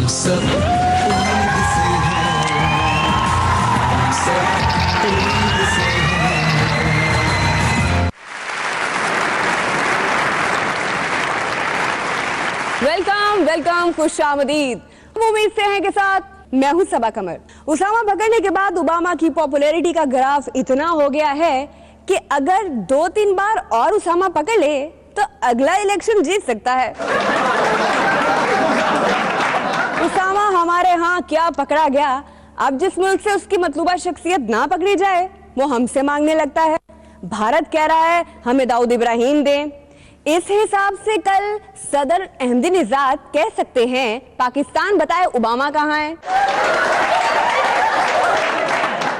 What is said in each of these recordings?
सब उम्मीद से हैं, सब उम्मीद से हैं। वेलकम वेलकम, खुश आमदीद। उम्मीद से हैं के साथ मैं हूं सबा कमर। उसामा पकड़ने के बाद ओबामा की पॉपुलैरिटी का ग्राफ इतना हो गया है कि अगर 2-3 बार और उसामा पकड़ ले तो अगला इलेक्शन जीत सकता है। उसामा हमारे यहाँ क्या पकड़ा गया, अब जिस मुल्क से उसकी मतलूबा शख्सियत ना पकड़ी जाए वो हमसे मांगने लगता है। भारत कह रहा है हमें दाऊद इब्राहिम दें। इस हिसाब से कल सदर अहमदीनेजाद कह सकते हैं पाकिस्तान बताए ओबामा कहाँ है।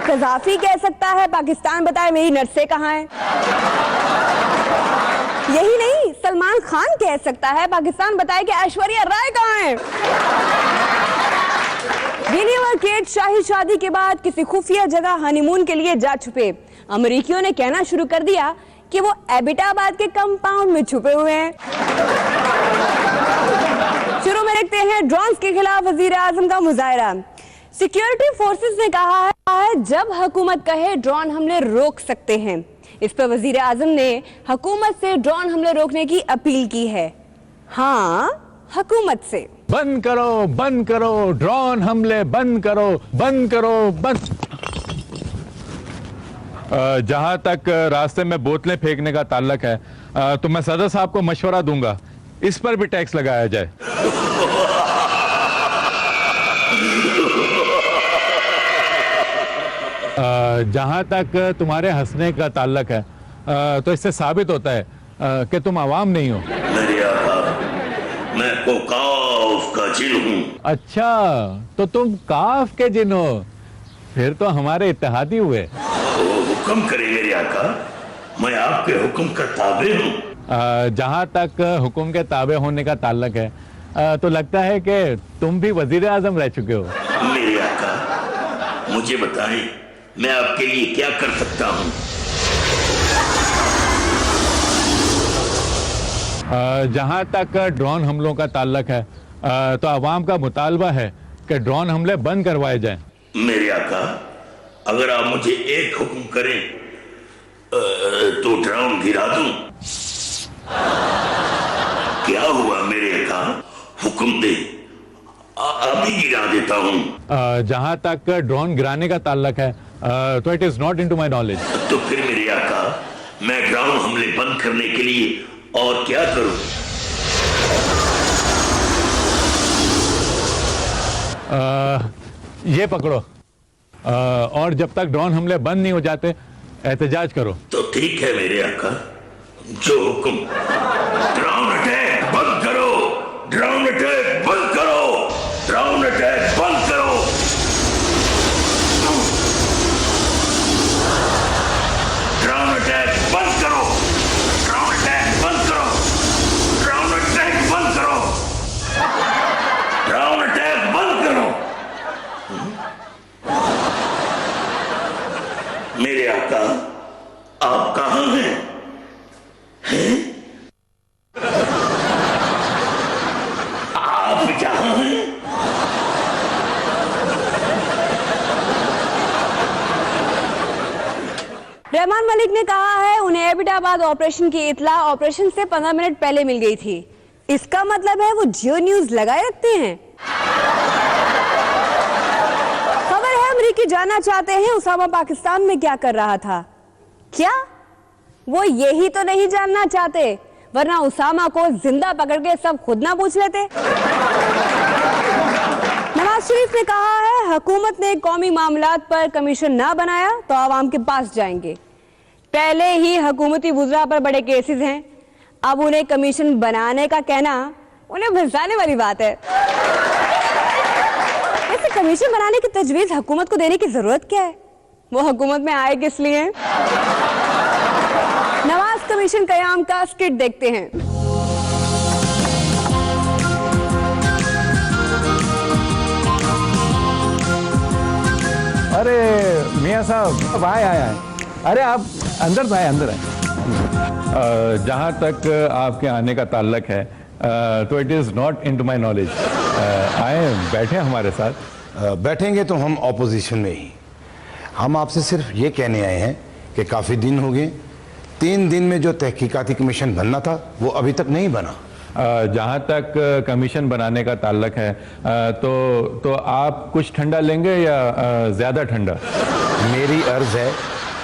कज़ाफी कह सकता है पाकिस्तान बताए मेरी नर्सें कहाँ हैं। यही नहीं, सलमान खान कह सकता है पाकिस्तान बताए कि ऐश्वर्या राय कहाँ है। विलियम और केट शाही शादी के बाद किसी खुफिया जगह हनीमून के लिए जा छुपे। अमेरिकियों ने कहना शुरू कर दिया कि वो एबिटाबाद के कंपाउंड में छुपे हुए हैं। शुरू में देखते हैं ड्रोन्स के खिलाफ वजीर आजम का मुजाहरा। सिक्योरिटी फोर्सेस ने कहा है जब हुकूमत कहे ड्रोन हमले रोक सकते हैं। इस पर वजीर आजम ने हुकूमत से ड्रोन हमले रोकने की अपील की है। हाँ, हुकूमत से। बंद करो ड्रोन हमले, बंद करो। जहां तक रास्ते में बोतलें फेंकने का ताल्लुक है तो मैं सदर साहब को मशवरा दूंगा इस पर भी टैक्स लगाया जाए। जहां तक तुम्हारे हंसने का ताल्लुक है तो इससे साबित होता है कि तुम आवाम नहीं हो। मेरे आका, मैं को काफ का जिन हूँ। अच्छा, तो तुम काफ के जिन हो, फिर तो हमारे इत्तेहादी हुए। हुक्म करे मेरे आका, मैं आपके हुक्म का ताबे हूँ। जहां तक हुक्म के ताबे होने का ताल्लुक है तो लगता है कि तुम भी वजीर आजम रह चुके हो। मेरे आका, मुझे बताएं मैं आपके लिए क्या कर सकता हूँ। जहां तक ड्रोन हमलों का ताल्लुक है तो अवाम का मुतालबा है कि ड्रोन हमले बंद करवाए जाएं। मेरे आका, अगर आप मुझे एक हुक्म करें तो ड्रोन गिरा दूं। क्या हुआ मेरे आका, हुक्म दे, अभी गिरा देता हूं। जहां तक ड्रोन गिराने का ताल्लुक है तो it is not into my knowledge. तो फिर मेरे आका, मैं ड्रोन हमले बंद करने के लिए और क्या करूं? ये पकड़ो और जब तक ड्रोन हमले बंद नहीं हो जाते एहतजाज करो। तो ठीक है मेरे आका, जो हुक्म। ड्रोन अटैक बंद करो, ड्रोन अटैक बंद करो, ड्रोन अटैक बंद करो। ड्रोन अटैक बंद करो, ड्रोन अटैक बंद करो, ड्रोन अटैक बंद करो, ड्रोन अटैक बंद करो। मेरे आका, आप कहां हैं? आप जहां हैं? रहमान मलिक ने कहा है उन्हें एबिटाबाद ऑपरेशन की इत्तला ऑपरेशन से 15 मिनट पहले मिल गई थी। इसका मतलब है वो जियो न्यूज लगाए रखते हैं। खबर है अमेरिकी जानना चाहते हैं उसामा पाकिस्तान में क्या कर रहा था। क्या वो यही तो नहीं जानना चाहते, वरना उसामा को जिंदा पकड़ के सब खुद ना पूछ लेते। नवाज शरीफ ने कहा है हुकूमत ने कौमी मामलात पर कमीशन ना बनाया तो आवाम के पास जाएंगे। पहले ही हुकूमती वुज़रा पर बड़े केसेस हैं, अब उन्हें कमीशन बनाने का कहना उन्हें फंसाने वाली बात है। ऐसे कमीशन बनाने की तजवीज हुकूमत को देने की जरूरत क्या है? वो हुकूमत में आए किस लिए? नवाज कमीशन कयाम का स्किट देखते हैं। अरे मियां साहब, आए। अरे आप अंदर आए, अंदर आए। जहाँ तक आपके आने का ताल्लुक है तो it is not into my knowledge. आए बैठे हमारे साथ। बैठेंगे तो हम ऑपोजिशन में ही। हम आपसे सिर्फ ये कहने आए हैं कि काफ़ी दिन हो गए, 3 दिन में जो तहकीकाती कमीशन बनना था वो अभी तक नहीं बना। जहाँ तक कमीशन बनाने का ताल्लुक है तो आप कुछ ठंडा लेंगे या ज़्यादा ठंडा? मेरी अर्ज़ है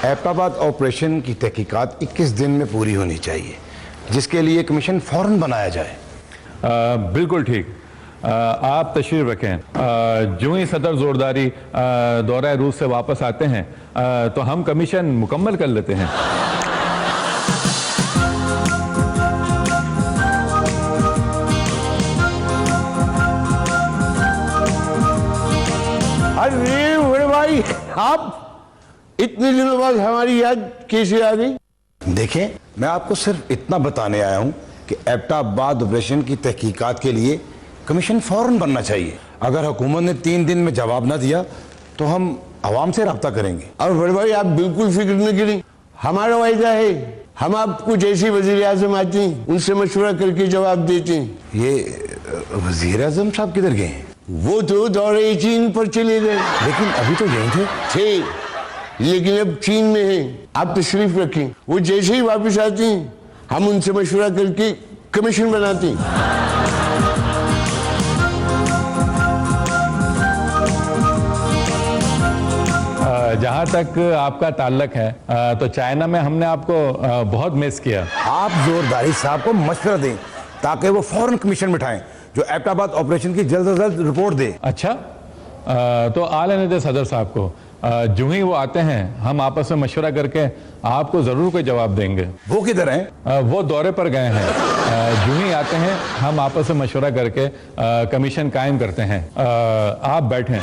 एबटाबाद ऑपरेशन की तहकीकात 21 दिन में पूरी होनी चाहिए, जिसके लिए कमीशन फ़ौरन बनाया जाए। बिल्कुल ठीक। आप तशरीफ रखें। जो ही सदर जोरदारी दौरा रूस से वापस आते हैं तो हम कमीशन मुकम्मल कर लेते हैं। अरे बड़े भाई, आप इतने दिनों बाद हमारी याद कैसे आ गई? देखें, मैं आपको सिर्फ इतना बताने आया हूं कि एबटाबाद ऑपरेशन की तहकीकात के लिए कमीशन फौरन बनना चाहिए। अगर हुकूमत ने 3 दिन में जवाब ना दिया तो हम आवाम से रब्ता करेंगे। और बड़े भाई, आप बिल्कुल फिक्र न करें, हमारा वायदा है हम आपको जैसे वजीर आजम आते हैं उनसे मशवरा करके जवाब देते हैं। ये वजीर आजम साहब किधर गए हैं? वो तो दौरे चीन पर चले गए। लेकिन अभी तो यहीं थे। लेकिन अब चीन में हैं। आप तशरीफ रखें, वो जैसे ही वापस आते हैं हम उनसे मशवरा करके कमीशन बनाते हैं। जहाँ तक आपका ताल्लुक है तो चाइना में हमने आपको बहुत मिस किया। आप जोरदारी साहब को मशवरा दें ताकि वो फौरन कमीशन बिठाएं जो एबटाबाद ऑपरेशन की जल्द से जल्द रिपोर्ट दे। अच्छा, तो आ लेने दे सदर साहब को। जो ही वो आते हैं हम आपस में मशवरा करके आपको जरूर कोई जवाब देंगे। वो किधर हैं? वो दौरे पर गए हैं। जो ही आते हैं हम आपस में मशवरा करके कमीशन कायम करते हैं। आप बैठें।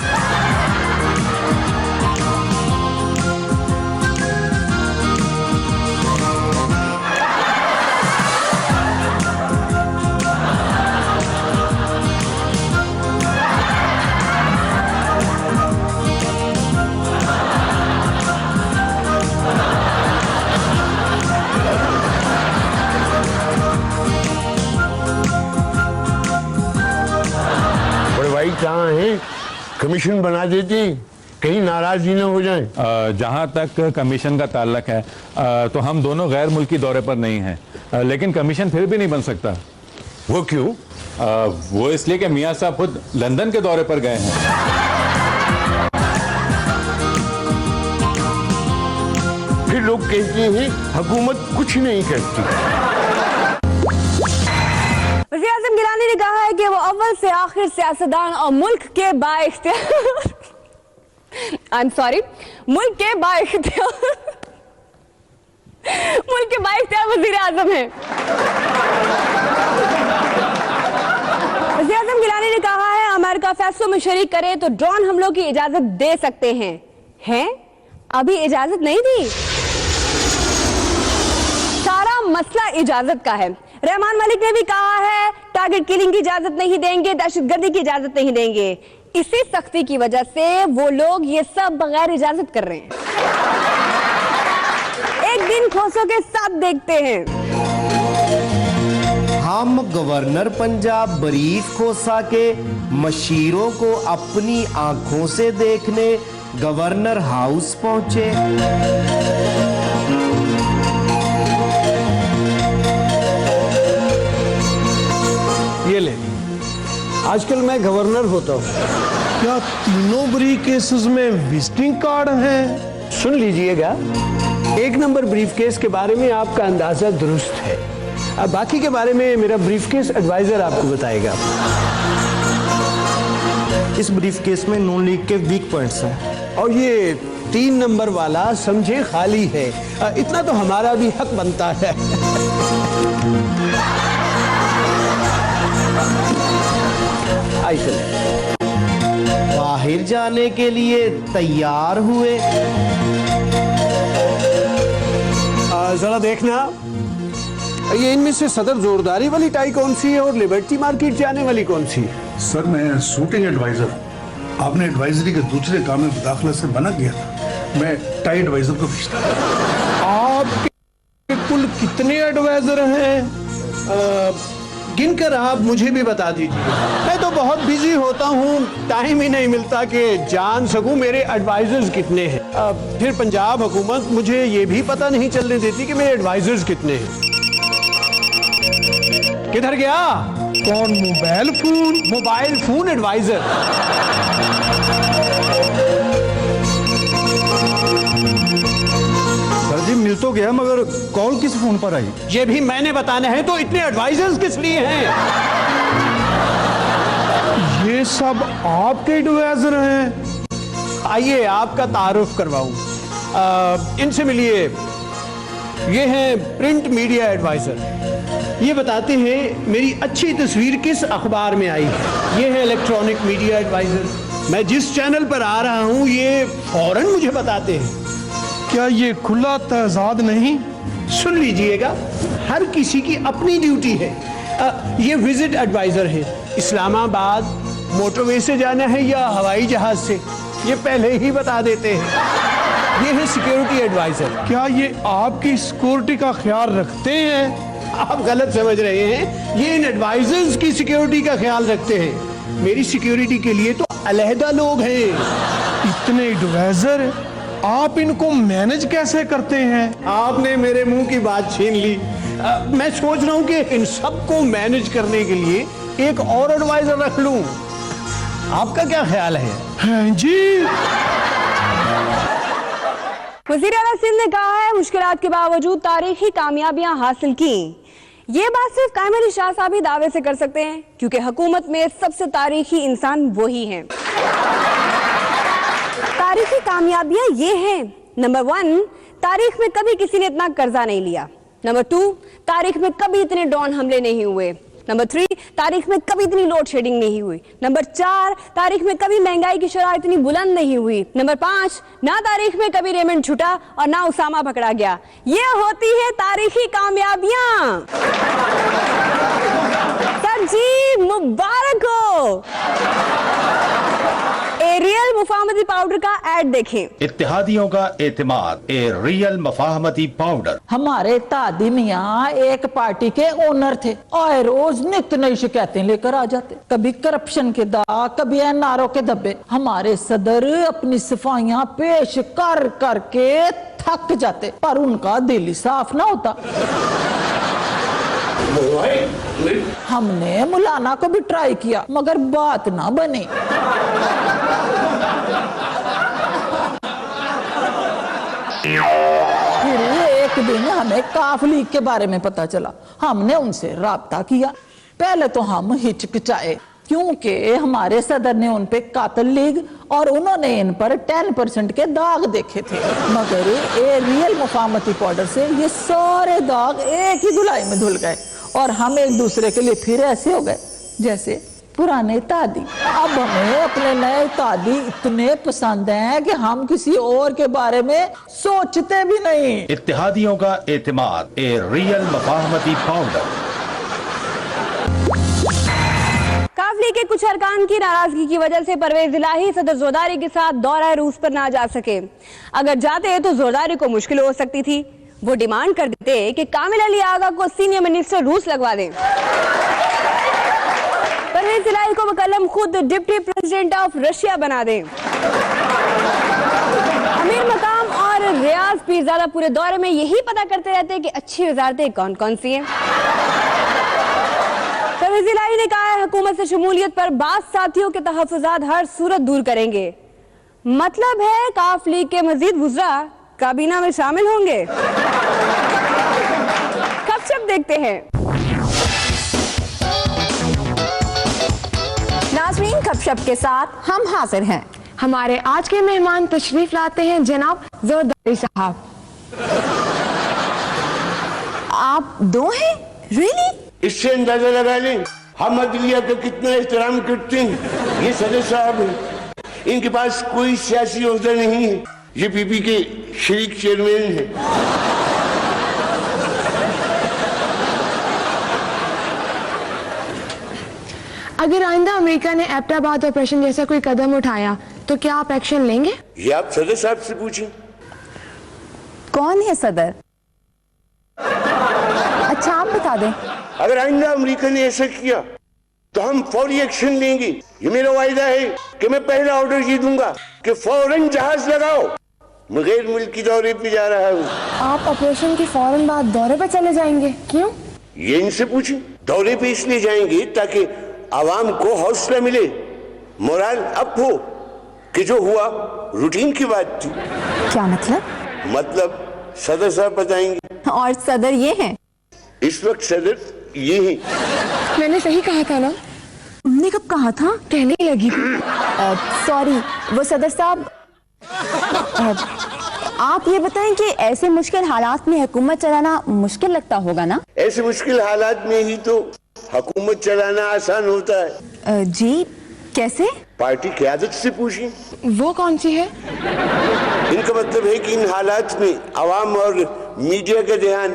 कहाँ है? कमीशन बना देते, कहीं नाराज ही ना हो जाएं। जहाँ तक कमीशन का ताल्लुक है तो हम दोनों गैर मुल्की दौरे पर नहीं हैं, लेकिन कमीशन फिर भी नहीं बन सकता। वो क्यों? वो इसलिए कि मियाँ साहब खुद लंदन के दौरे पर गए हैं। फिर लोग कहते हैं हुकूमत कुछ नहीं करती। वज़ीर आज़म गिलानी ने कहा है कि वो अव्वल से आखिर सियासतदान और मुल्क के बाइख्तियार वज़ीर आज़म हैं। वज़ीर आज़म गिलानी ने कहा है अमेरिका फैसलों में शरीक करे तो ड्रोन हमलों की इजाजत दे सकते हैं अभी इजाजत नहीं दी। सारा मसला इजाजत का है। रहमान मलिक ने भी कहा है टारगेट किलिंग की इजाजत नहीं देंगे, दहशतगर्दी की इजाजत नहीं देंगे। इसी सख्ती की वजह से वो लोग ये सब बगैर इजाजत कर रहे हैं। एक दिन खोसों के साथ देखते हैं। हम गवर्नर पंजाब बरीफ खोसा के मशीरों को अपनी आंखों से देखने गवर्नर हाउस पहुंचे। ये ले, आजकल मैं गवर्नर होता हूँ। क्या तीनों ब्रीफ केसेस में विजिटिंग कार्ड हैं? सुन लीजिएगा, 1 नंबर ब्रीफ केस के बारे में आपका अंदाजा दुरुस्त है। अब बाकी के बारे में मेरा ब्रीफ केस एडवाइजर आपको बताएगा। इस ब्रीफ केस में नून लीग के वीक पॉइंट्स हैं और ये 3 नंबर वाला समझे खाली है। इतना तो हमारा भी हक बनता है। बाहर जाने के लिए तैयार हुए। जरा देखना, ये इनमें से सदर जोरदारी वाली टाई कौन सी है और लिबर्टी मार्केट जाने वाली कौन सी है? सर, मैं शूटिंग एडवाइजर हूँ। आपने एडवाइजरी के दूसरे काम में मुदाखलत से मना किया था। मैं टाई एडवाइजर को भेजता हूँ। आपके कुल कितने एडवाइजर हैं? गिनकर आप मुझे भी बता दीजिए। मैं तो बहुत बिजी होता हूँ, टाइम ही नहीं मिलता कि जान सकूं मेरे एडवाइजर्स कितने हैं। फिर पंजाब हुकूमत मुझे ये भी पता नहीं चलने देती कि मेरे एडवाइजर्स कितने हैं। किधर गया? कौन? Mobile phone advisor. Sir ji मिल तो गया, मगर कॉल किस फोन पर आई? ये भी मैंने बताना है, तो इतने एडवाइजर्स किस लिए हैं? ये सब आपके एडवाइजर हैं? आइए आपका तारुफ करवाऊं। इनसे मिलिए। ये हैं प्रिंट मीडिया एडवाइजर। ये बताते हैं मेरी अच्छी तस्वीर किस अखबार में आई है। ये है इलेक्ट्रॉनिक मीडिया एडवाइजर। मैं जिस चैनल पर आ रहा हूं ये फौरन मुझे बताते हैं। क्या ये खुला तजाद नहीं? सुन लीजिएगा, हर किसी की अपनी ड्यूटी है। ये विजिट एडवाइजर है। इस्लामाबाद मोटरवे से जाना है या हवाई जहाज से, ये पहले ही बता देते हैं। ये है सिक्योरिटी एडवाइजर। क्या ये आपकी सिक्योरिटी का ख्याल रखते हैं? आप गलत समझ रहे हैं, ये इन एडवाइजर्स की सिक्योरिटी का ख्याल रखते हैं। मेरी सिक्योरिटी के लिए तो अलहदा लोग हैं। इतने एडवाइजर, आप इनको मैनेज कैसे करते हैं? आपने मेरे मुंह की बात छीन ली। मैं सोच रहा हूं कि इन सबको मैनेज करने के लिए एक और एडवाइजर रख लूं। आपका क्या ख्याल है? हाँ जी। वज़ीर आला सिंध ने कहा है मुश्किलात के बावजूद तारीखी कामयाबियां हासिल की। ये बात सिर्फ कायम अली शाह साहब ही दावे से कर सकते हैं, क्योंकि हुकूमत में सबसे तारीखी इंसान वही हैं। तारीखी कामयाबियां ये हैं। नंबर 1, तारीख में कभी किसी ने इतना कर्जा नहीं लिया। नंबर 2, तारीख में कभी इतने ड्रोन हमले नहीं हुए। नंबर 3, तारीख में कभी इतनी लोड शेडिंग नहीं हुई। नंबर 4, तारीख में कभी महंगाई की शरह इतनी बुलंद नहीं हुई। नंबर 5, ना तारीख में कभी रेमंड छुटा और ना उसामा पकड़ा गया। ये होती है तारीखी कामयाबियां। सर जी मुबारक हो। एरियल मुफाहमती पाउडर का ऐड देखें। इत्तेहादियों का एतमाद, ए रियल मुफाहमती पाउडर। हमारे दादी मियाँ एक पार्टी के ओनर थे और रोज नित्य नई शिकायतें लेकर आ जाते। कभी करप्शन के दाग, कभी एनआरओ के धब्बे। हमारे सदर अपनी सफाइयाँ पेश कर करके थक जाते, पर उनका दिल ही साफ ना होता। हमने मौलाना को भी ट्राई किया, मगर बात ना बनी। फिर एक दिन हमें काफ लीग के बारे में पता चला। हमने उनसे राब्ता किया। पहले तो हम हिचकिचाए, क्योंकि हमारे सदर ने उन पे कातिल लीग और उन्होंने इन पर 10% के दाग देखे थे। मगर ये रियल मुफाहमती पाउडर से ये सारे दाग एक ही धुलाई में धुल गए और हम एक दूसरे के लिए फिर ऐसे हो गए जैसे पुराने तादी। अब हमें अपने नए तादी इतने पसंद हैं कि हम किसी और के बारे में सोचते भी नहीं। इत्तेहादियों का एतमाद, ए रियल मुफाहमती पाउडर। काफ लीग के कुछ अरकान की नाराजगी की वजह से परवेज इलाही सदर ज़ोरदारी के साथ दौरा रूस पर ना जा सके। अगर जाते तो ज़ोरदारी को मुश्किल हो सकती थी। वो डिमांड कर देते कि कामिल अली आगा को सीनियर मिनिस्टर रूस लगवा दें। परवेज इलाही को वकलम खुद डिप्टी प्रेसिडेंट ऑफ रशिया बना दें। अमीर मकाम और रियाज पीरजादा पूरे दौरे में यही पता करते रहते हैं कि अच्छी वजारतें कौन कौन सी हैं। परवेज इलाही ने कहा है हुकूमत से शमूलियत पर बात साथियों के तहफ़्फ़ुज़ात हर सूरत दूर करेंगे। मतलब है काफ लीग के मजीद वुज़रा काबीना में शामिल होंगे। गपशप देखते हैं। नाज़रीन, गपशप के साथ हम हाजिर हैं। हमारे आज के मेहमान तशरीफ लाते हैं जनाब ज़ोरदारी साहब। आप दो हैं? रियली? इससे अंदाजा लगा लें हम अदलिया का कितना एहतराम करते हैं। ये सदर साहब हैं, इनके पास कोई सियासी ओहदा नहीं है। ये पीपी के शरीक चेयरमैन हैं। अगर आइंदा अमेरिका ने एबटाबाद ऑपरेशन जैसा कोई कदम उठाया तो क्या आप एक्शन लेंगे? ये आप सदर साहब से पूछें। कौन है सदर? अच्छा आप बता दें। अगर आइंदा अमेरिका ने ऐसा किया तो हम फौरी एक्शन लेंगे। ये मेरा वायदा है कि मैं पहला ऑर्डर ये दूंगा कि फौरन जहाज लगाओ। मैं गैर मुल्की दौरे पे जा रहा हूँ। आप ऑपरेशन के फौरन बाद दौरे पर चले जाएंगे, क्यों? ये इनसे पूछे। दौरे पे इसलिए जाएंगे ताकि आवाम को हौसला मिले, मोरल अप हो कि जो हुआ रूटीन की बात थी। क्या मतलब? मतलब सदर साहब बताएंगे। और सदर ये हैं? इस वक्त सदर ये हैं। मैंने सही कहा था ना? तुमने कब कहा था? कहने लगी थी। सॉरी, वो सदर साहब, आप ये बताएं कि ऐसे मुश्किल हालात में हुकूमत चलाना मुश्किल लगता होगा ना? ऐसे मुश्किल हालात में ही तो हुकूमत चलाना आसान होता है। जी, कैसे? पार्टी क़यादत से पूछिए। वो कौन सी है? इनका मतलब है कि इन हालात में आवाम और मीडिया का ध्यान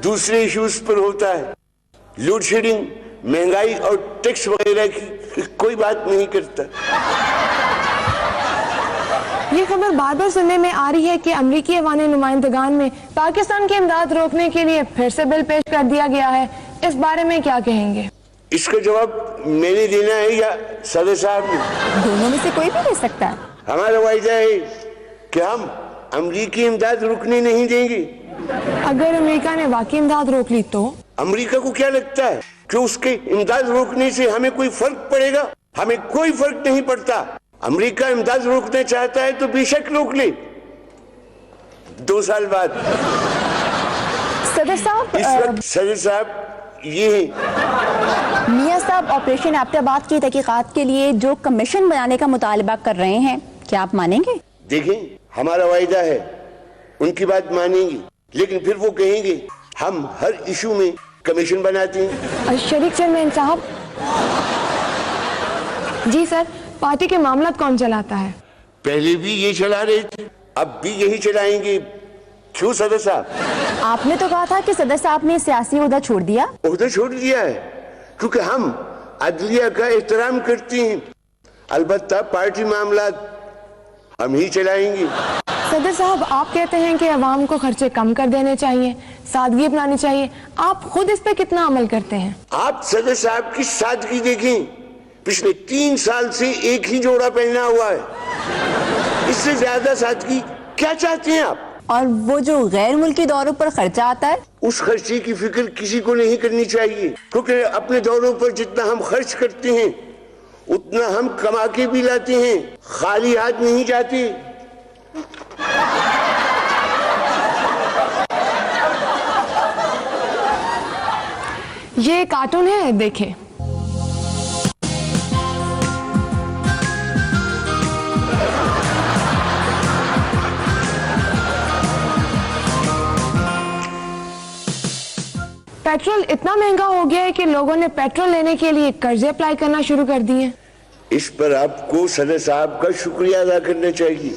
दूसरे इश्यूज पर होता है। लोड शेडिंग, महंगाई और टैक्स वगैरह की कोई बात नहीं करता। ये खबर बार बार सुनने में आ रही है कि अमरीकी अवामी नुमाइंदगान में पाकिस्तान की इमदाद रोकने के लिए फिर से बिल पेश कर दिया गया है। इस बारे में क्या कहेंगे? इसका जवाब मैंने देना है या सदर साहब ने? दोनों में से कोई भी दे सकता है। हमारा वायदा है कि हम अमरीकी इमदाद रुकने नहीं देंगे। अगर अमेरिका ने वाकई इमदाद रोक ली तो? अमेरिका को क्या लगता है कि उसके इमदाद रोकने से हमें कोई फर्क पड़ेगा? हमें कोई फर्क नहीं पड़ता। अमेरिका इमदाद रोकना चाहता है तो बेशक रोक ले, 2 साल बाद। सदर साहब, इस वक्त सदर साहब ये है। मियां साहब ऑपरेशन एबटाबाद की तहकीकात के लिए जो कमीशन बनाने का मुतालबा कर रहे हैं, क्या आप मानेंगे? देखें, हमारा वायदा है, उनकी बात मानेंगे, लेकिन फिर वो कहेंगे हम हर इशू में कमीशन बनाते हैं। शरीक चेयरमैन साहब। जी सर, पार्टी के मामला कौन चलाता है? पहले भी ये चला रहे थे, अब भी यही चलाएंगे। क्यों सदर साहब? आपने तो कहा था कि सदर साहब ने सियासी ओहदा छोड़ दिया। ओहदा छोड़ दिया है क्योंकि हम अदलिया का एहतराम करते हैं। अलबत्ता पार्टी मामला हम ही चलाएंगे। सदर साहब, आप कहते हैं कि अवाम को खर्चे कम कर देने चाहिए, सादगी अपनानी चाहिए। आप खुद इस पे कितना अमल करते हैं? आप सदर साहब की सादगी देखें, पिछले 3 साल से एक ही जोड़ा पहना हुआ है। इससे ज्यादा सादगी क्या चाहते हैं आप? और वो जो गैर मुल्की दौरों पर खर्चा आता है, उस खर्चे की फिक्र किसी को नहीं करनी चाहिए, क्योंकि अपने दौरों पर जितना हम खर्च करते हैं उतना हम कमा के भी लाते हैं, खाली हाथ नहीं जाते। ये कार्टून है, देखें। पेट्रोल इतना महंगा हो गया है कि लोगों ने पेट्रोल लेने के लिए कर्जे अप्लाई करना शुरू कर दिए। इस पर आपको सदर साहब का शुक्रिया अदा करना चाहिए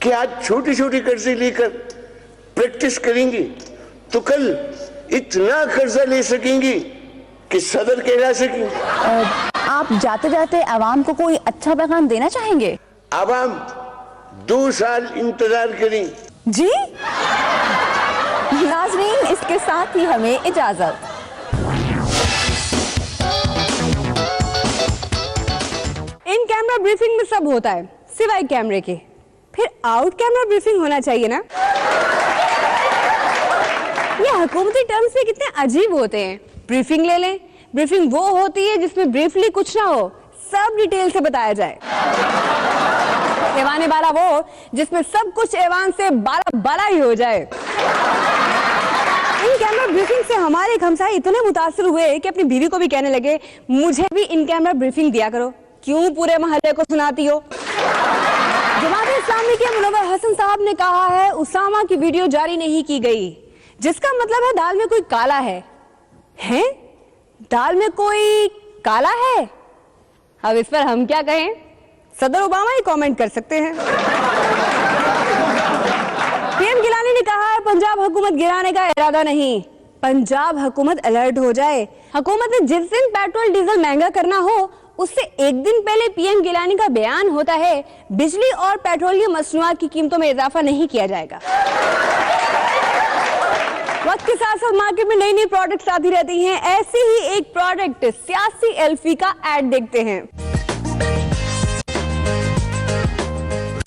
कि आज छोटे छोटे कर्जे लेकर प्रैक्टिस करेंगे तो कल इतना कर्जा ले सकेंगे कि सदर कहला सकेंगे। आप जाते जाते आवाम को कोई अच्छा पैगाम देना चाहेंगे? आवाम 2 साल इंतजार करें। जी नाज़रीन, इसके साथ ही हमें इजाजत। इन कैमरा ब्रीफिंग में सब होता है सिवाय कैमरे के, फिर आउट कैमरा ब्रीफिंग होना चाहिए ना। ये हुकूमती टर्म्स में कितने अजीब होते हैं। ब्रीफिंग ले लें, ब्रीफिंग वो होती है जिसमें ब्रीफली कुछ ना हो, सब डिटेल से बताया जाए। ऐवान बाला वो जिसमें सब कुछ ऐवान से बाला बाला ही हो जाए। इन कैमरा ब्रीफिंग से हमारे एक हमसाए इतने मुतासिर हुए कि अपनी बीवी को भी कहने लगे मुझे भी इन कैमरा ब्रीफिंग दिया करो, क्यों पूरे मोहल्ले को सुनाती हो। जमात इस्लामी के मुनव्वर हसन साहब ने कहा है उसामा की वीडियो जारी नहीं की गई, जिसका मतलब है दाल में कोई काला है। हैं? दाल में कोई काला है? अब इस पर हम क्या कहें, सदर ओबामा ही कमेंट कर सकते हैं। पीएम गिलानी ने कहा है पंजाब हुकूमत गिराने का इरादा नहीं, पंजाब हुकूमत अलर्ट हो जाए। हुकूमत ने जिस दिन पेट्रोल डीजल महंगा करना हो उससे एक दिन पहले पीएम गिलानी का बयान होता है बिजली और पेट्रोलियम मसनूआत की कीमतों में इजाफा नहीं किया जाएगा। वक्त इसके साथ साथ मार्केट में नई नई प्रोडक्ट्स आती रहती हैं। ऐसे ही एक प्रोडक्ट सियासी एल्फी का एड देखते हैं।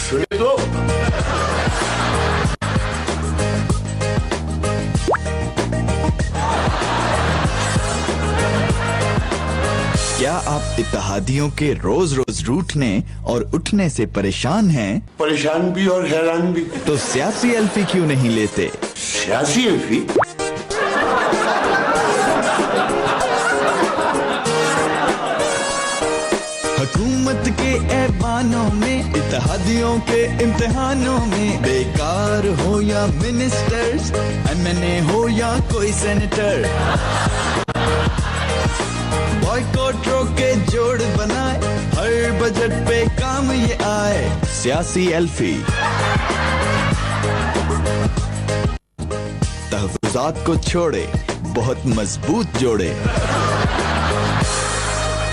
सुने तो क्या आप इत्तेहादियों के रोज रोज रूठने और उठने से परेशान हैं? परेशान भी और हैरान भी। तो सियासी एल्फी क्यों नहीं लेते? सियासी एल्फी? हुकूमत के ऐवानों में, इत्तेहादियों के इम्तिहानों में, बेकार हो या मिनिस्टर्स, एमएनए हो या कोई सेनेटर, बॉयकॉट रोके जोड़ बनाए, हर बजट पे काम ये आए। सियासी एल्फी तहफ़्फ़ुज़ात को छोड़े, बहुत मजबूत जोड़े।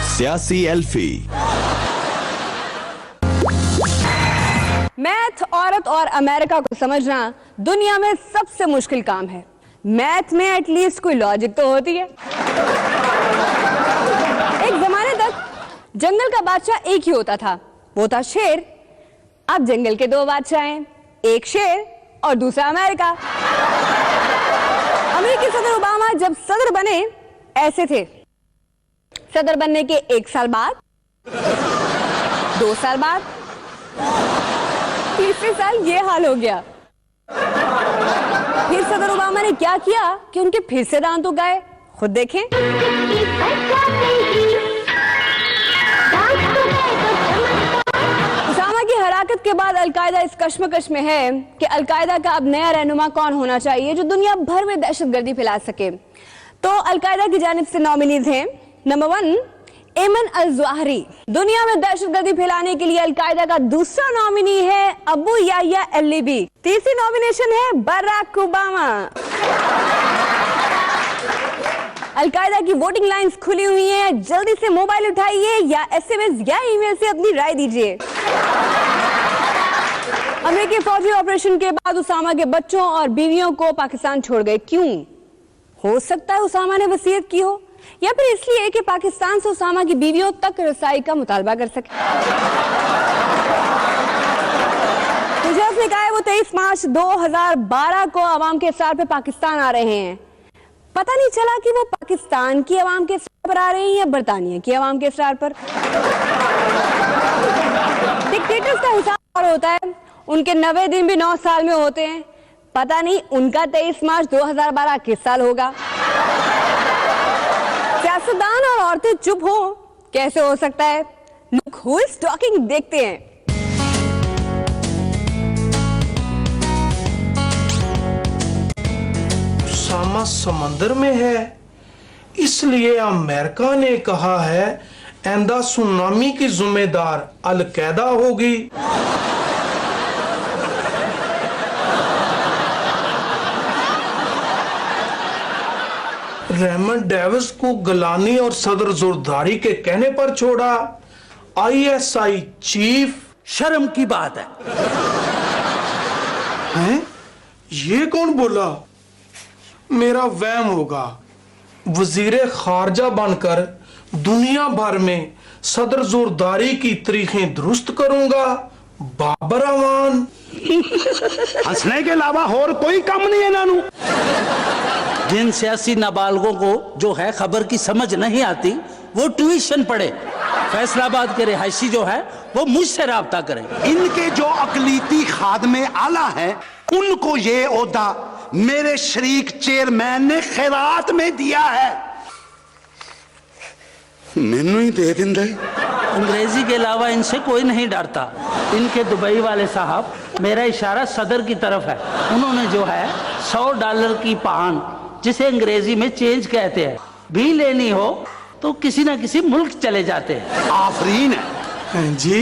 सियासी एल्फी। मैथ, औरत और अमेरिका को समझना दुनिया में सबसे मुश्किल काम है। मैथ में एटलीस्ट कोई लॉजिक तो होती है। एक जमाने तक जंगल का बादशाह एक ही होता था, वो था शेर। अब जंगल के दो बादशाह हैं, एक शेर और दूसरा अमेरिका। अमेरिकी सदर ओबामा जब सदर बने ऐसे थे। सदर बनने के 1 साल बाद, 2 साल बाद, तीसरे साल ये हाल हो गया। फिर सदर ओबामा ने क्या किया कि उनके फिर से दांत उग गए। खुद देखें। उसामा की हराकत के बाद अलकायदा इस कश्मकश में है कि अलकायदा का अब नया रहनुमा कौन होना चाहिए जो दुनिया भर में दहशतगर्दी फैला सके। तो अलकायदा की जानिब से नॉमिनीज हैं। नंबर 1 एमन अल-ज़वाहिरी। दुनिया में दहशतगर्दी फैलाने के लिए अलकायदा का दूसरा नॉमिनी है अबू याह्या अल-लिबी। तीसरी नॉमिनेशन है बराक ओबामा। अलकायदा की वोटिंग लाइंस खुली हुई हैं, जल्दी से मोबाइल उठाइए या एसएमएस या ईमेल से अपनी राय दीजिए। अमेरिकी फौजी ऑपरेशन के बाद उसामा के बच्चों और बीवियों को पाकिस्तान छोड़ गए। क्यों? हो सकता है उसामा ने वसीयत की हो, या फिर इसलिए कि पाकिस्तान से उसामा की बीवियों तक रसाई का मुतालबा कर सके। मुझे उसने कहा है वो 23 मार्च 2012 को अवाम के इस्तार पे पाकिस्तान आ रहे हैं। पता नहीं चला कि वो पाकिस्तान की अवाम के इस्तार पर आ रहे हैं या बरतानिया की अवाम के इस्तार पर। डिक्टेटर्स का हिसाब और होता है, उनके 90 दिन भी 9 साल में होते हैं। पता नहीं उनका 23 मार्च 2012 किस साल होगा। सियासतदान और औरतें चुप हो कैसे हो सकता है? लुक हु इज टॉकिंग देखते हैं। उसामा समंदर में है, इसलिए अमेरिका ने कहा है आइंदा सुनामी की जिम्मेदार अल-कायदा होगी। रेमंड डेविस को गलानी और सदर जोरदारी के कहने पर छोड़ा। ISI chief. शर्म की बात है? ये कौन बोला? मेरा वहम होगा। वजीर खारजा बनकर दुनिया भर में सदर जोरदारी की तारीखें दुरुस्त करूंगा। बाबर अवान। हंसने के अलावा और कोई काम नहीं है नानू। जिन सियासी नाबालगों को जो है खबर की समझ नहीं आती वो ट्यूशन पढ़े। फैसलाबाद के रिहायशी जो है वो मुझसे राब्ता करें। इनके जो अकलीती खादमे आला हैं उनको ये ओहदा मेरे शरीक चेयरमैन ने खैरात में दिया है। मैनू ही दे देंगे। अंग्रेजी के अलावा इनसे कोई नहीं डरता। इनके दुबई वाले साहब, मेरा इशारा सदर की तरफ है, उन्होंने जो है $100 की पान, जिसे अंग्रेजी में चेंज कहते हैं, भी लेनी हो तो किसी ना किसी मुल्क चले जाते हैं। आफरीन है जी।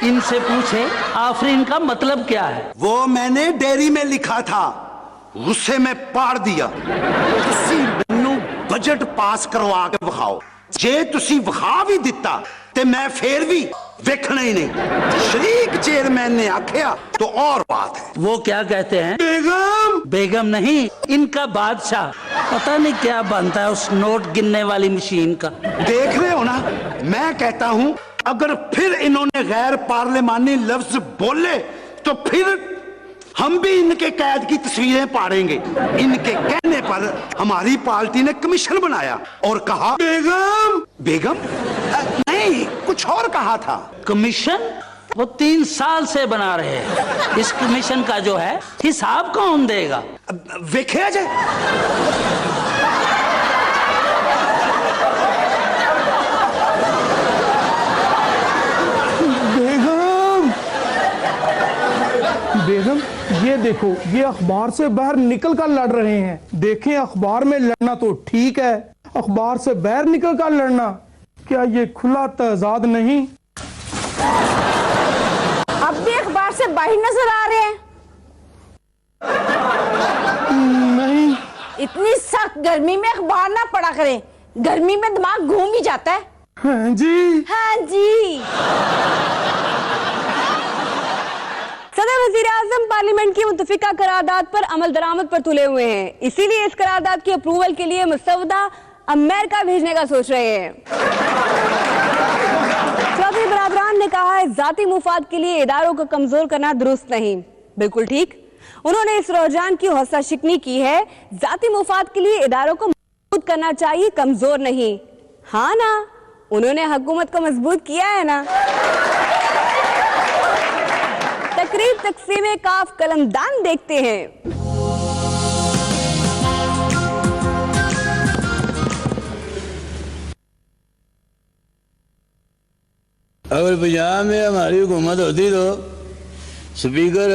इनसे पूछे आफरीन का मतलब क्या है? वो मैंने डेयरी में लिखा था, गुस्से में पाड़ दिया। तुसी मैनू बजट पास करवा के विखाओ। जे तुसी विखा भी दिता ते मैं फिर भी देखना ही नहीं। शरीक चेयरमैन ने आख्या तो और बात है। वो क्या कहते हैं? बेगम। बेगम नहीं, इनका बादशाह। पता नहीं क्या बनता है उस नोट गिनने वाली मशीन का। देख रहे हो ना, मैं कहता हूं अगर फिर इन्होंने गैर पार्लिमानी लफ्ज बोले तो फिर हम भी इनके कैद की तस्वीरें पाड़ेंगे। इनके कहने पर हमारी पार्टी ने कमीशन बनाया और कहा बेगम। बेगम नहीं, कुछ और कहा था। कमीशन? वो 3 साल से बना रहे हैं। इस कमीशन का जो है हिसाब कौन देगा? वेखे जाए। बेगम, ये देखो, ये अखबार से बाहर निकल कर लड़ रहे हैं। देखें, अखबार में लड़ना तो ठीक है, अखबार से बाहर निकल कर लड़ना, क्या ये खुला तजाद नहीं? अब भी अखबार से बाहर नजर आ रहे हैं? नहीं। इतनी सख्त गर्मी में अखबार ना पढ़ा करें, गर्मी में दिमाग घूम ही जाता है। हाँ जी। हाँ जी। सदर वजीर आजम पार्लियामेंट की मुत्तफिका करारदाद पर अमल दरामद पर तुले हुए हैं, इसीलिए इस करारदाद की अप्रूवल के लिए मसौदा अमेरिका भेजने का सोच रहे हैं। चौधरी बरादरान ने कहा है जाती मुफाद के लिए इदारों को कमजोर करना दुरुस्त नहीं। बिल्कुल ठीक, उन्होंने इस रुझान की हौसला शिकनी की है। जाती मुफाद के लिए इदारों को मजबूत करना चाहिए, कमजोर नहीं। हाँ ना, उन्होंने हुकूमत को मजबूत किया है ना। तकरीब तकसीम काफ कलमदान देखते हैं। अगर पंजाब में हमारी हुकूमत होती तो स्पीकर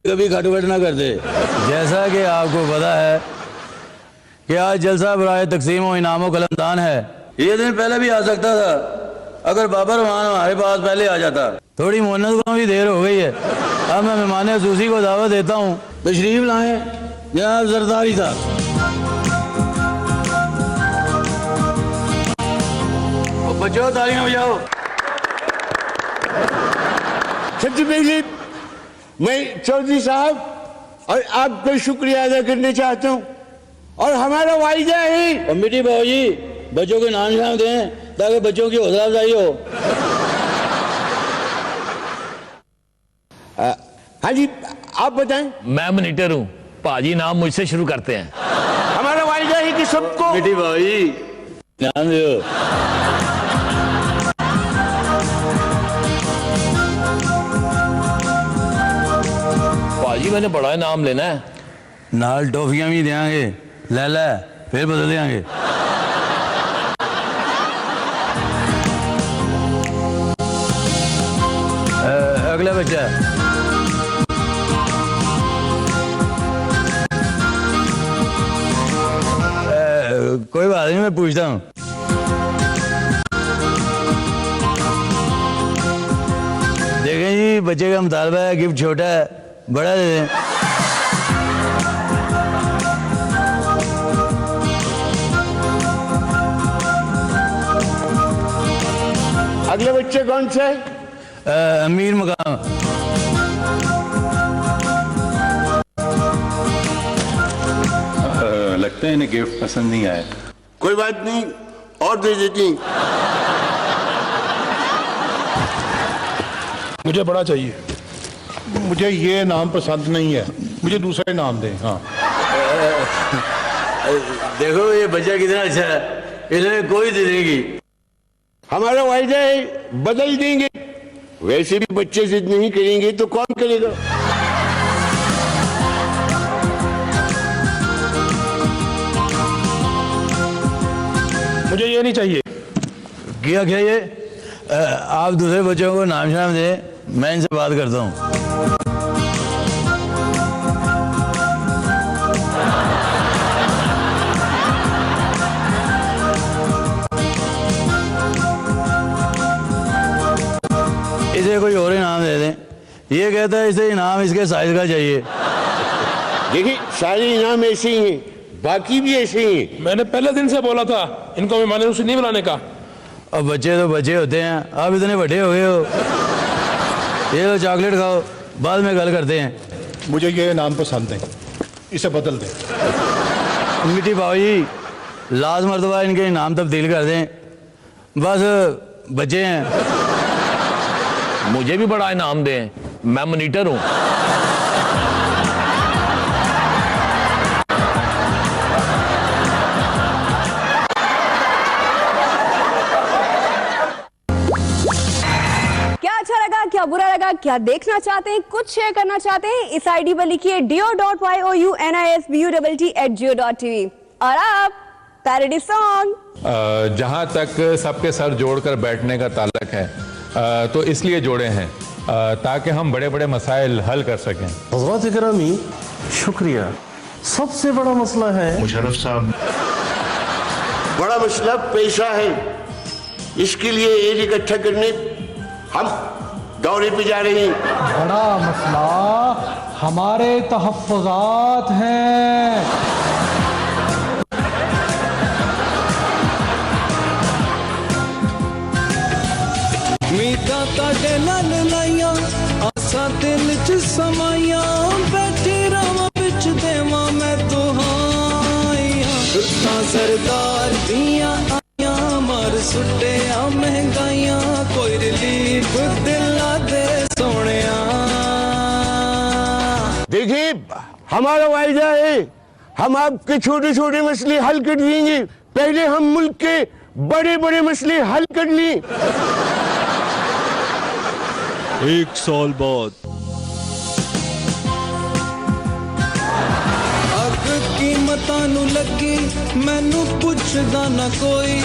कभी खटपट ना करते। जैसा कि आपको पता है कि आज जलसा बराए तकसीम और इनामों कलमदान है। ये दिन पहले भी आ सकता था अगर बाबर रहमान हमारे पास पहले आ जाता। थोड़ी मुन्नत को भी देर हो गई है। अब मैं मेहमान खसूसी को दावत देता हूँ, तशरीफ लाएं जनाब जरदारी साहब। बच्चों तालियां बजाओ। सबसे पहले मैं चौधरी साहब और आपका शुक्रिया अदा करना चाहता हूँ, और हमारा वायदा है कमेटी बाबूजी बच्चों के नाम शाम दें ताकि बच्चों की हौसला अफजाई हो। हाँ जी, आप बताएं। मैं मॉनिटर हूँ पाजी, नाम मुझसे शुरू करते हैं। हमारा वायदा है कि सबको कमेटी बाबूजी नाम दो। पाजी मैंने बड़ा नाम लेना है। नाल टॉफियां भी देंगे, ले ले फिर बदल देंगे। अगला बच्चा कोई बात नहीं, मैं पूछता हूँ। देखें जी, बच्चे का मुतालबा है, गिफ्ट छोटा है, बड़ा दे दें। अगले बच्चे कौन से? अमीर मकाम। लगता है इन्हें गिफ्ट पसंद नहीं आया। कोई बात नहीं, और दे देती। मुझे बड़ा चाहिए, मुझे ये नाम पसंद नहीं है, मुझे दूसरा नाम दें। हाँ देखो ये बच्चा कितना अच्छा है, इन्हें कोई दे देगी। हमारा वायदा है बदल देंगे। वैसे भी बच्चे जिद नहीं करेंगे तो कौन करेगा? मुझे ये नहीं चाहिए। क्या क्या ये आप दूसरे बच्चों को नाम शाम दें, मैं इनसे बात करता हूँ। इसे कोई और इनाम दे दें। ये कहता है इसे इनाम इसके साइज का चाहिए। देखिए, सारे इनाम ऐसे ही हैं, बाकी भी ऐसे ही हैं। मैंने पहले दिन से बोला था इनको मेहमान नवाजी नहीं बुलाने का। अब बच्चे तो बच्चे होते हैं, आप इतने बड़े हो गए हो। ये लो चॉकलेट खाओ, बाद में गल करते हैं। मुझे ये नाम पसंद है, इसे बदल दें। मिट्टी पाओ जी, लास्ट मरतबा इनके नाम तब्दील कर दें, बस बच्चे हैं। मुझे भी बड़ा इनाम दें, मैं मॉनिटर हूं। क्या अच्छा लगा, क्या बुरा लगा, क्या देखना चाहते हैं, कुछ शेयर करना चाहते हैं, इस आईडी पर लिखिए dio.younnisbu@geo.tv। और आप पैरोडी सॉन्ग। जहाँ तक सबके सर जोड़कर बैठने का ताल्लुक है, तो इसलिए जोड़े हैं ताकि हम बड़े बड़े मसाइल हल कर सकें। हज़रात इकरामी, शुक्रिया। सबसे बड़ा मसला है मुशर्रफ साहब, बड़ा मसला पैसा है। इसके लिए एड इकट्ठा करने हम दौरे पे जा रहे हैं। बड़ा मसला हमारे तहफ़्फ़ुज़ात हैं। मीठा ताड़े नाल लाइया, आसा दिल च समाइया, बैठी रवा बिच देवा मैं दुहाइया। रुत्तां सरदार दियां आइया, मर सुटे आ महंगाइयां, कोई रिलीफ दिला दे सोनिया। देखिए, हमारा वायदा है, हम आपके छोटे छोटे मसले हल कर देंगे। पहले हम मुल्क के बड़े बड़े मसले हल कर लें। 1 साल बाद अग कीमतां नू लगी, मैनू पुछदा ना कोई।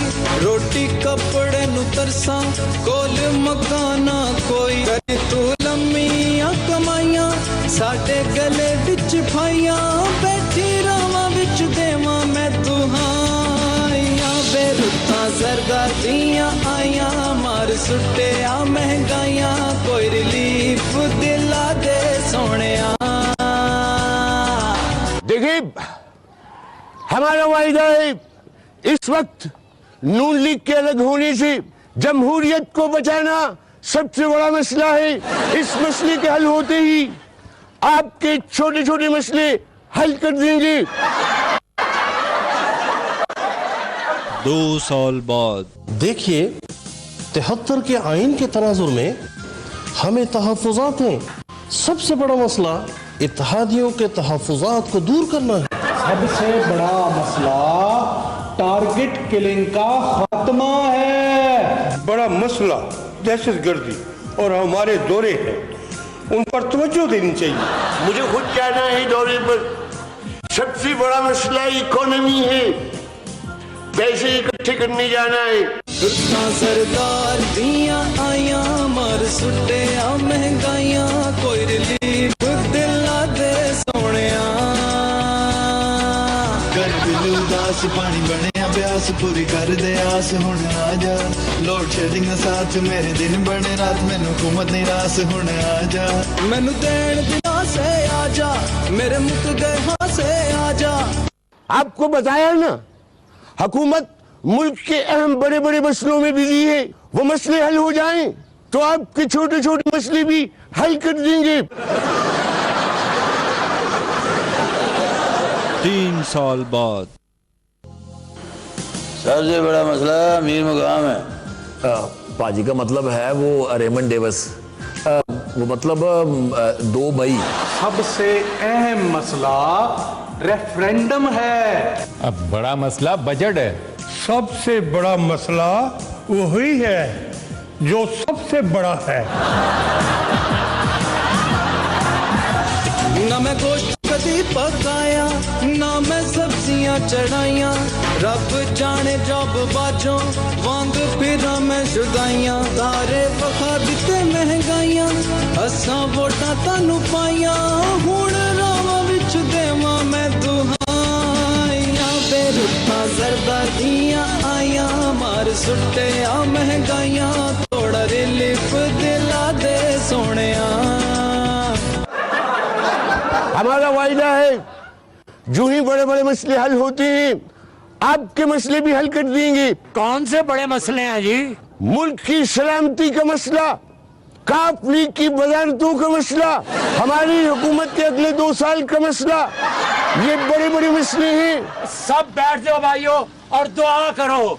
रोटी कपड़े नू तरसा, कोल मकाना कोई। करी तू लम्मियां कमाइयां, साडे गले विच फाइयां, बैठी रावां विच देवां मैं दुहाइयां। बेरुत्तां सरदार दियां आइयां, मार सुटे आ महंगाइयां, कोई रिलीफ दिला दे सोनिया। देखिए, हमारा वायदा है, इस वक्त नून लीग के अलग होने से जमहूरियत को बचाना सबसे बड़ा मसला है। इस मसले के हल होते ही आपके छोटे छोटे मसले हल कर देंगे। 2 साल बाद देखिए, 73 के आइन के तनाजुर में हमें तहफ़्फ़ुज़ात हैं। सबसे बड़ा मसला इत्तेहादियों के तहफ़्फ़ुज़ात को दूर करना है। सबसे बड़ा मसला टारगेट किलिंग का खात्मा है। बड़ा मसला दहशतगर्दी और हमारे दौरे हैं, उन पर तवज्जो देनी चाहिए। मुझे खुद जाना है दौरे पर। सबसे बड़ा मसला इकोनॉमी है, पैसे इकट्ठे करने जाना है। रुत्तां सरदार दियां आइयां, मर सुटे आ महंगाइयां, कोई रिलीफ दिला दे सोनिया। कर दिल उदास पानी बने प्यास, पूरी कर दे आस हुण आ जा। लोड शेडिंग साथ मेरे दिन बने रात, मैनू हुकूमत नहीं रास हुण आ जा। मैनू देण दिला से आ जा, मेरे मुक गए हां से आ जा। आपको बताया ना, हुकूमत मुल्क के अहम बड़े बड़े मसलों में बिजी है। वो मसले हल हो जाएं तो आपके छोटे छोटे मसले भी हल कर देंगे। 3 साल बाद सबसे बड़ा मसला मीर मुकाम है। पाजी का मतलब है वो रेमंड डेविस, वो मतलब 2 मई। सबसे अहम मसला रेफरेंडम है। अब बड़ा मसला बजट है। सबसे बड़ा मसला वही है जो सबसे बड़ा है। ना मैं गोश्त कदी पकाया, ना मैं सब्जियां चढ़ाइया। रब जाने जब बाजों वांग फिरा मैं शुदाइया। तारे वखा दिते महंगाइयां, असां वोटां तानू पाइया। हुण रावां विच देवां मैं दुहाइयां। बेरुत्तां सरदार दियां आइयां, मार सुटे आ महंगाइयां, थोड़ा रिलीफ दिला दे सोनिया। हमारा वायदा है, जो ही बड़े बड़े मसले हल होते हैं आपके मसले भी हल कर देंगे। कौन से बड़े मसले हैं जी? मुल्क की सलामती का मसला, काफ लीग की वजारतों का मसला, हमारी हुकूमत के अगले 2 साल का मसला, ये बड़े बड़े मसले हैं। सब बैठ जाओ भाइयों और दुआ करो।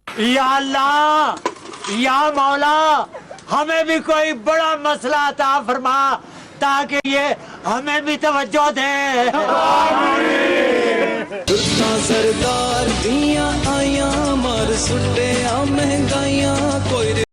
या अल्लाह, या मौला, हमें भी कोई बड़ा मसला अता फरमा ताकि ये हमें भी तवज्जो दे। सरदार दिया आया मार सुटे महंगाइयां कोई